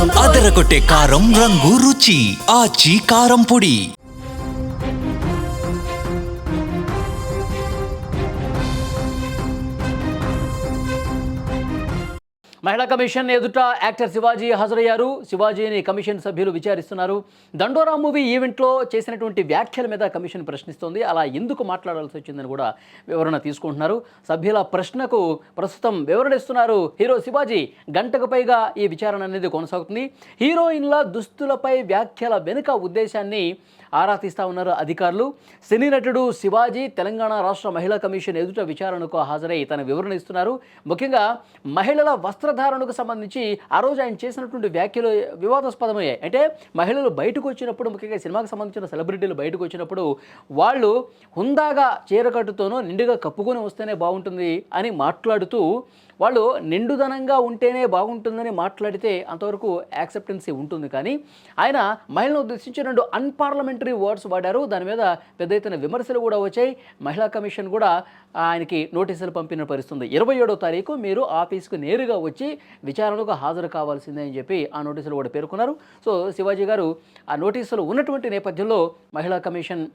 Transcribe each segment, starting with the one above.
అదరగొట్టే కారం రంగు రుచి ఆచి కారం పొడి. మహిళా కమిషన్ ఎదుట యాక్టర్ శివాజీ హాజరయ్యారు. శివాజీని కమిషన్ సభ్యులు విచారిస్తున్నారు. దండోరా మూవీ ఈవెంట్లో చేసినటువంటి వ్యాఖ్యల మీద కమిషన్ ప్రశ్నిస్తోంది. అలా ఎందుకు మాట్లాడాల్సి వచ్చిందని కూడా వివరణ తీసుకుంటున్నారు. సభ్యుల ప్రశ్నకు ప్రస్తుతం వివరణ ఇస్తున్నారు హీరో శివాజీ. గంటకు పైగా ఈ విచారణ అనేది కొనసాగుతుంది. హీరోయిన్ల దుస్తులపై వ్యాఖ్యల వెనుక ఉద్దేశాన్ని ఆరా తీస్తా ఉన్నారు అధికారులు. సినీ నటుడు శివాజీ తెలంగాణ రాష్ట్ర మహిళా కమిషన్ ఎదుట విచారణకు హాజరై తన వివరణ ఇస్తున్నారు. ముఖ్యంగా మహిళల వస్త్రధారణకు సంబంధించి ఆ రోజు ఆయన చేసినటువంటి వ్యాఖ్యలు వివాదాస్పదమయ్యాయి. అంటే మహిళలు బయటకు వచ్చినప్పుడు, ముఖ్యంగా సినిమాకి సంబంధించిన సెలబ్రిటీలు బయటకు వచ్చినప్పుడు వాళ్ళు హుందాగా చీరకట్టుతోనూ నిండుగా కప్పుకొని వస్తేనే బాగుంటుంది అని మాట్లాడుతూ, వాళ్ళు నిండుదనంగా ఉంటేనే బాగుంటుందని మాట్లాడితే అంతవరకు యాక్సెప్టెన్సీ ఉంటుంది. కానీ ఆయన మహిళను ఉద్దేశించి 2 అన్పార్లమెంటరీ వర్డ్స్ వాడారు. దాని మీద పెద్ద ఎత్తున విమర్శలు కూడా వచ్చాయి. మహిళా కమిషన్ కూడా ఆయనకి నోటీసులు పంపిన పరిస్థితుంది. 27వ తారీఖు మీరు ఆఫీస్కు నేరుగా వచ్చి విచారణకు హాజరు కావాల్సిందే అని చెప్పి ఆ నోటీసులు కూడా పేర్కొన్నారు. సో శివాజీ గారు ఆ నోటీసులు ఉన్నటువంటి నేపథ్యంలో మహిళా కమిషన్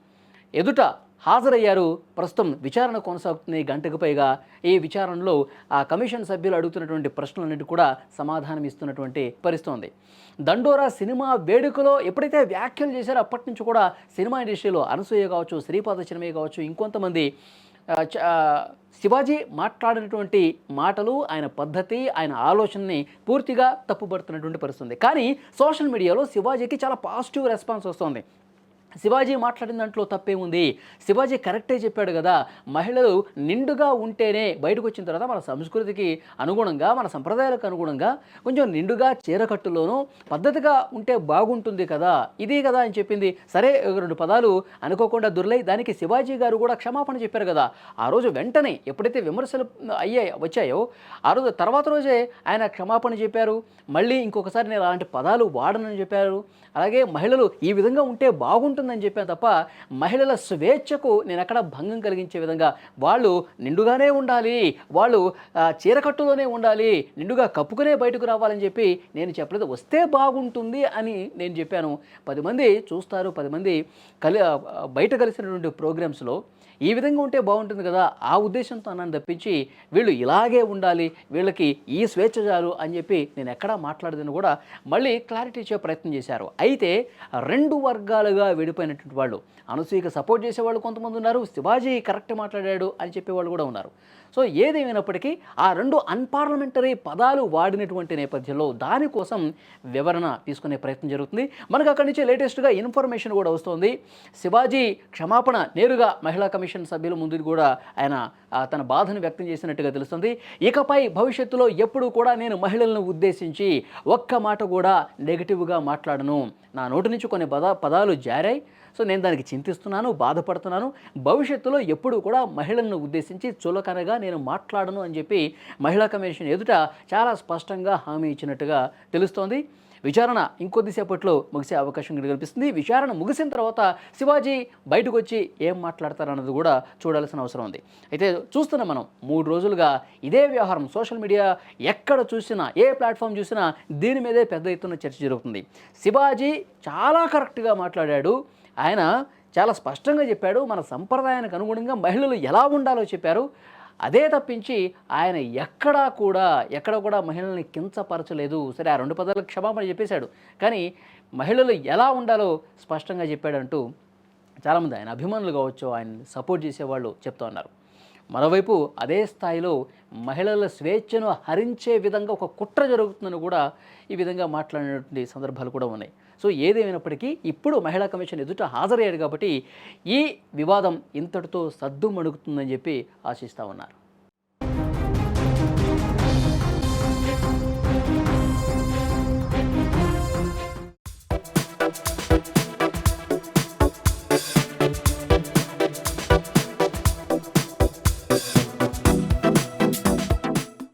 ఎదుట హాజరయ్యారు. ప్రస్తుతం విచారణ కొనసాగుతుంది. గంటకు పైగా ఈ విచారణలో ఆ కమిషన్ సభ్యులు అడుగుతున్నటువంటి ప్రశ్నలన్నిటి కూడా సమాధానం ఇస్తున్నటువంటి పరిస్థితి. దండోరా సినిమా వేడుకలో ఎప్పుడైతే వ్యాఖ్యలు చేశారో అప్పటి నుంచి కూడా సినిమా ఇండస్ట్రీలో అనసూయ కావచ్చు, శ్రీపాద చిన్నమయ్య కావచ్చు, ఇంకొంతమంది శివాజీ మాట్లాడినటువంటి మాటలు, ఆయన పద్ధతి, ఆయన ఆలోచనని పూర్తిగా తప్పుపడుతున్నటువంటి పరిస్థితి. కానీ సోషల్ మీడియాలో శివాజీకి చాలా పాజిటివ్ రెస్పాన్స్ వస్తుంది. శివాజీ మాట్లాడిన దాంట్లో తప్పేముంది, శివాజీ కరెక్టే చెప్పాడు కదా, మహిళలు నిండుగా ఉంటేనే బయటకు వచ్చిన తర్వాత మన సంస్కృతికి అనుగుణంగా, మన సంప్రదాయాలకు అనుగుణంగా కొంచెం నిండుగా చీరకట్టులోనూ పద్ధతిగా ఉంటే బాగుంటుంది కదా, ఇదే కదా అని చెప్పింది. సరే 2 పదాలు అనుకోకుండా దొర్లై దానికి శివాజీ గారు కూడా క్షమాపణ చెప్పారు కదా. ఆ రోజు వెంటనే ఎప్పుడైతే విమర్శలు వచ్చాయో ఆ రోజు తర్వాత రోజే ఆయన క్షమాపణ చెప్పారు. మళ్ళీ ఇంకొకసారి నేను అలాంటి పదాలు వాడనని చెప్పారు. అలాగే మహిళలు ఈ విధంగా ఉంటే బాగుంటుందని చెప్పాను తప్ప మహిళల స్వేచ్ఛకు నేను ఎక్కడ భంగం కలిగించే విధంగా వాళ్ళు నిండుగానే ఉండాలి, వాళ్ళు చీరకట్టులోనే ఉండాలి, నిండుగా కప్పుకునే బయటకు రావాలని చెప్పి నేను చెప్పలేదు. వస్తే బాగుంటుంది అని నేను చెప్పాను. 10 మంది చూస్తారు, 10 మంది బయట కలిసినటువంటి ప్రోగ్రామ్స్లో ఈ విధంగా ఉంటే బాగుంటుంది కదా, ఆ ఉద్దేశంతో అన్నాను తప్పించి వీళ్ళు ఇలాగే ఉండాలి, వీళ్ళకి ఈ స్వేచ్ఛ చాలు అని చెప్పి నేను ఎక్కడా మాట్లాడదని కూడా మళ్ళీ క్లారిటీ ఇచ్చే ప్రయత్నం చేశారు. అయితే 2 వర్గాలుగా విడిపోయినటువంటి వాళ్ళు, అనసూయకి సపోర్ట్ చేసేవాళ్ళు కొంతమంది ఉన్నారు, శివాజీ కరెక్ట్ మాట్లాడాడు అని చెప్పేవాళ్ళు కూడా ఉన్నారు. సో ఏదేమైనప్పటికీ ఆ 2 అన్పార్లమెంటరీ పదాలు వాడినటువంటి నేపథ్యంలో దానికోసం వివరణ తీసుకునే ప్రయత్నం జరుగుతుంది. మనకు అక్కడి నుంచి లేటెస్ట్గా ఇన్ఫర్మేషన్ కూడా వస్తుంది. శివాజీ క్షమాపణ నేరుగా మహిళా కమిషన్ సభ్యుల ముందు కూడా ఆయన తన బాధను వ్యక్తం చేసినట్టుగా తెలుస్తుంది. ఇకపై భవిష్యత్తులో ఎప్పుడు కూడా నేను మహిళలను ఉద్దేశించి ఒక్క మాట కూడా నెగిటివ్గా మాట్లాడను. నా నోటి నుంచి కొన్ని పదాలు జారాయి. సో నేను దానికి చింతిస్తున్నాను, బాధపడుతున్నాను. భవిష్యత్తులో ఎప్పుడు కూడా మహిళలను ఉద్దేశించి చులకనగా నేను మాట్లాడను అని చెప్పి మహిళా కమిషన్ ఎదుట చాలా స్పష్టంగా హామీ ఇచ్చినట్టుగా తెలుస్తోంది. విచారణ ఇంకొద్దిసేపట్లో ముగిసే అవకాశం కనిపిస్తుంది. విచారణ ముగిసిన తర్వాత శివాజీ బయటకు వచ్చి ఏం మాట్లాడతారన్నది కూడా చూడాల్సిన అవసరం ఉంది. అయితే చూస్తున్నాం మనం 3 రోజులుగా ఇదే వ్యవహారం సోషల్ మీడియా ఎక్కడ చూసినా, ఏ ప్లాట్ఫామ్ చూసినా దీని మీదే పెద్ద ఎత్తున చర్చ జరుగుతుంది. శివాజీ చాలా కరెక్ట్గా మాట్లాడాడు, ఆయన చాలా స్పష్టంగా చెప్పాడు, మన సంప్రదాయానికి అనుగుణంగా మహిళలు ఎలా ఉండాలో చెప్పారు. అదే తప్పించి ఆయన ఎక్కడ కూడా మహిళల్ని కించపరచలేదు. సరే ఆ 2 పదాలకు క్షమాపణ చెప్పేశాడు, కానీ మహిళలు ఎలా ఉండాలో స్పష్టంగా చెప్పాడంటూ చాలామంది ఆయన అభిమానులు కావచ్చు, ఆయన సపోర్ట్ చేసేవాళ్ళు చెప్తూ ఉన్నారు. మరోవైపు అదే స్థాయిలో మహిళల స్వేచ్ఛను హరించే విధంగా ఒక కుట్ర జరుగుతుందని కూడా ఈ విధంగా మాట్లాడినటువంటి సందర్భాలు కూడా ఉన్నాయి. సో ఏదేమైనప్పటికీ ఇప్పుడు మహిళా కమిషన్ ఎదుట హాజరయ్యాడు కాబట్టి ఈ వివాదం ఇంతటితో సద్దుమణుగుతుందని చెప్పి ఆశిస్తూ ఉన్నారు.